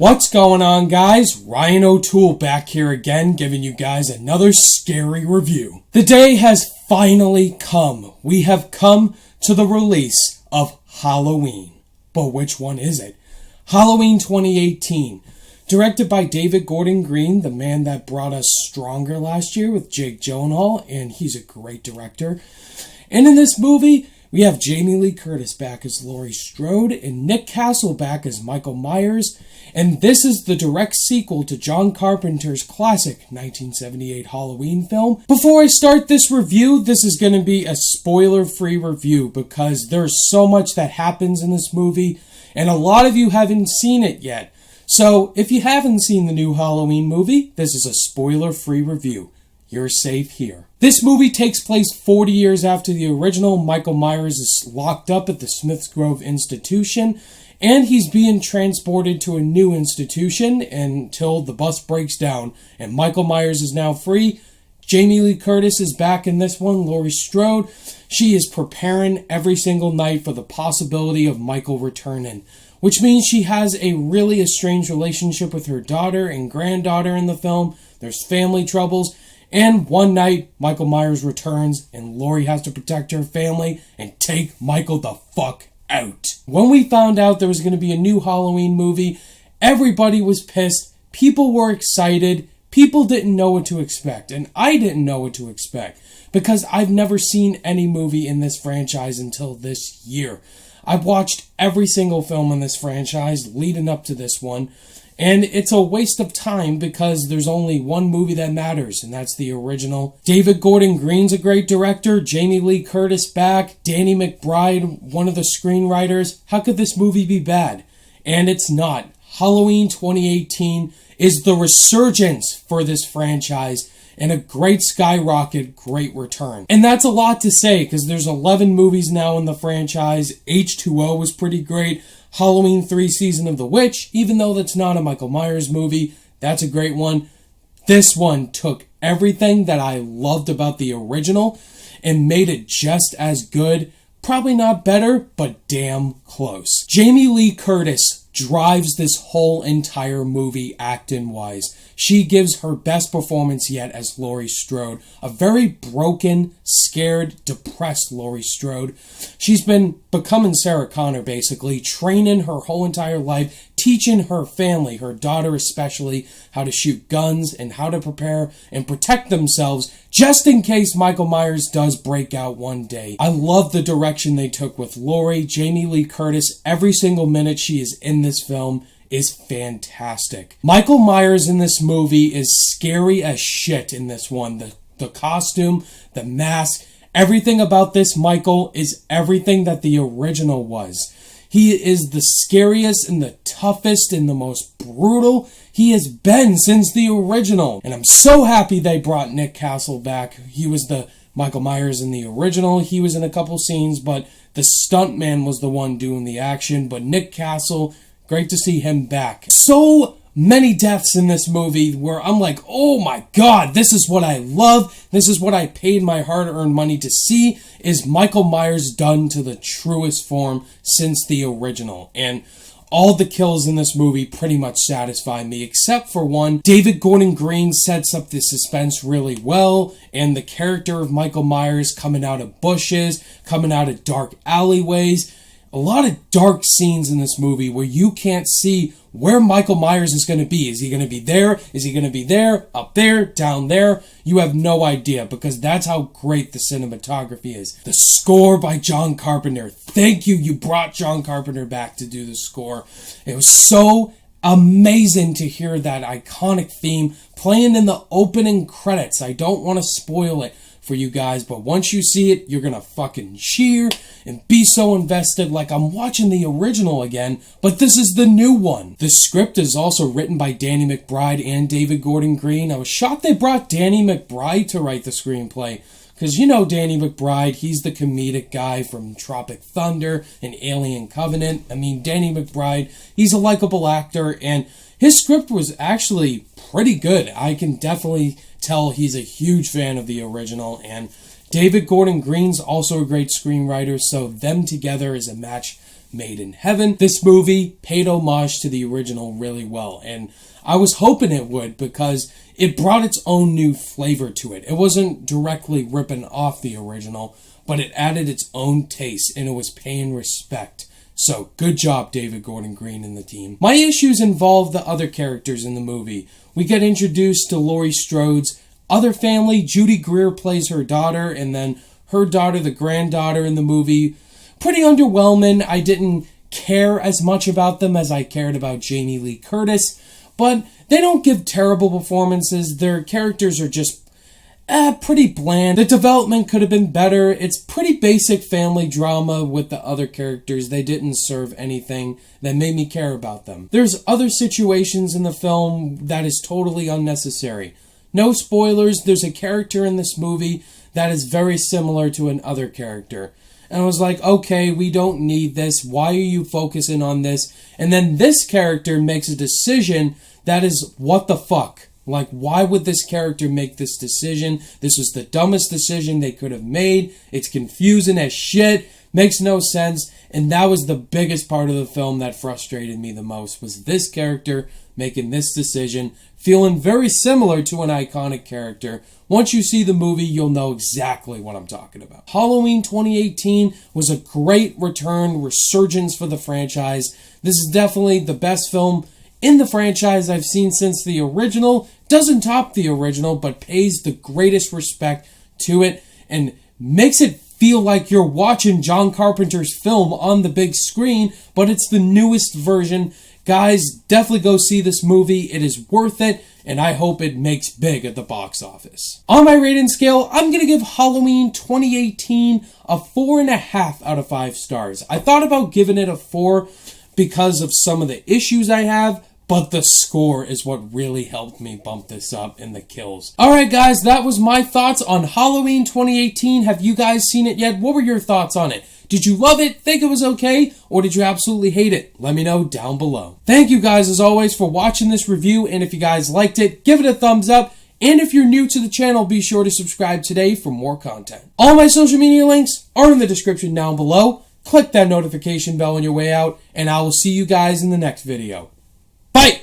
What's going on, guys? Ryan O'Toole back here again, giving you guys another scary review. The day has finally come. We have come to the release of Halloween. But which one is it? Halloween 2018. Directed by David Gordon Green, the man that brought us Stronger last year with Jake Gyllenhaal, and he's a great director. And in this movie, we have Jamie Lee Curtis back as Laurie Strode and Nick Castle back as Michael Myers. And this is the direct sequel to John Carpenter's classic 1978 Halloween film. Before I start this review, this is going to be a spoiler-free review because there's so much that happens in this movie, and a lot of you haven't seen it yet. So if you haven't seen the new Halloween movie, this is a spoiler-free review. You're safe here. This movie takes place 40 years after the original. Michael Myers is locked up at the Smiths Grove Institution, and he's being transported to a new institution until the bus breaks down, and Michael Myers is now free. Jamie Lee Curtis is back in this one, Laurie Strode. She is preparing every single night for the possibility of Michael returning, which means she has a really estranged relationship with her daughter and granddaughter in the film. There's family troubles. And one night, Michael Myers returns, and Laurie has to protect her family and take Michael the fuck out. When we found out there was going to be a new Halloween movie, everybody was pissed. People were excited. People didn't know what to expect. And I didn't know what to expect because I've never seen any movie in this franchise until this year. I've watched every single film in this franchise leading up to this one. And it's a waste of time because there's only one movie that matters, and that's the original. David Gordon Green's a great director. Jamie Lee Curtis back. Danny McBride, one of the screenwriters. How could this movie be bad? And it's not. Halloween 2018 is the resurgence for this franchise and a great skyrocket, great return. And that's a lot to say because there's 11 movies now in the franchise. H2O was pretty great. Halloween 3 Season of the Witch, even though that's not a Michael Myers movie, that's a great one. This one took everything that I loved about the original and made it just as good. Probably not better, but damn close. Jamie Lee Curtis drives this whole entire movie acting-wise. She gives her best performance yet as Laurie Strode. A very broken, scared, depressed Laurie Strode. She's been becoming Sarah Connor, basically, training her whole entire life, teaching her family, her daughter especially, how to shoot guns and how to prepare and protect themselves just in case Michael Myers does break out one day. I love the direction they took with Laurie. Jamie Lee Curtis, every single minute she is in this film is fantastic. Michael Myers in this movie is scary as shit in this one. The costume, the mask, everything about this Michael is everything that the original was. He is the scariest and the toughest and the most brutal he has been since the original. And I'm so happy they brought Nick Castle back. He was the Michael Myers in the original. He was in a couple scenes, but the stuntman was the one doing the action. But Nick Castle, great to see him back. So many deaths in this movie where I'm like, oh my god, this is what I love. This is what I paid my hard-earned money to see, is Michael Myers done to the truest form since the original. And all the kills in this movie pretty much satisfy me, except for one. David Gordon Green sets up the suspense really well, and the character of Michael Myers coming out of bushes, coming out of dark alleyways. A lot of dark scenes in this movie where you can't see where Michael Myers is going to be. Is he going to be there? Is he going to be there? Up there? Down there? You have no idea because that's how great the cinematography is. The score by John Carpenter. Thank you. You brought John Carpenter back to do the score. It was so amazing to hear that iconic theme playing in the opening credits. I don't want to spoil it for you guys, but once you see it, you're gonna fucking cheer and be so invested like I'm watching the original again, but this is the new one. The script is also written by Danny McBride and David Gordon Green. I was shocked they brought Danny McBride to write the screenplay, because you know Danny McBride, he's the comedic guy from Tropic Thunder and Alien Covenant. I mean, Danny McBride, he's a likable actor, and his script was actually pretty good. I can definitely tell he's a huge fan of the original, and David Gordon Green's also a great screenwriter, so them together is a match made in heaven. This movie paid homage to the original really well, and I was hoping it would because it brought its own new flavor to it. It wasn't directly ripping off the original, but it added its own taste, and it was paying respect. So, good job, David Gordon Green and the team. My issues involve the other characters in the movie. We get introduced to Laurie Strode's other family. Judy Greer plays her daughter, and then her daughter, the granddaughter in the movie. Pretty underwhelming. I didn't care as much about them as I cared about Jamie Lee Curtis, but they don't give terrible performances. Their characters are just pretty bland. The development could have been better. It's pretty basic family drama with the other characters. They didn't serve anything that made me care about them. There's other situations in the film that is totally unnecessary. No spoilers, there's a character in this movie that is very similar to another character. And I was like, okay, we don't need this. Why are you focusing on this? And then this character makes a decision that is, what the fuck? Like, why would this character make this decision? This was the dumbest decision they could have made. It's confusing as shit. Makes no sense. And that was the biggest part of the film that frustrated me the most, was this character making this decision, feeling very similar to an iconic character. Once you see the movie, you'll know exactly what I'm talking about. Halloween 2018 was a great resurgence for the franchise. This is definitely the best film in the franchise I've seen since the original. Doesn't top the original, but pays the greatest respect to it and makes it feel like you're watching John Carpenter's film on the big screen, but it's the newest version. Guys, definitely go see this movie. It is worth it, and I hope it makes big at the box office. On my rating scale, I'm going to give Halloween 2018 a 4.5 out of 5 stars. I thought about giving it a 4 because of some of the issues I have, but the score is what really helped me bump this up, and the kills. Alright guys, that was my thoughts on Halloween 2018. Have you guys seen it yet? What were your thoughts on it? Did you love it, think it was okay, or did you absolutely hate it? Let me know down below. Thank you guys as always for watching this review, and if you guys liked it, give it a thumbs up. And if you're new to the channel, be sure to subscribe today for more content. All my social media links are in the description down below. Click that notification bell on your way out, and I will see you guys in the next video. Bye!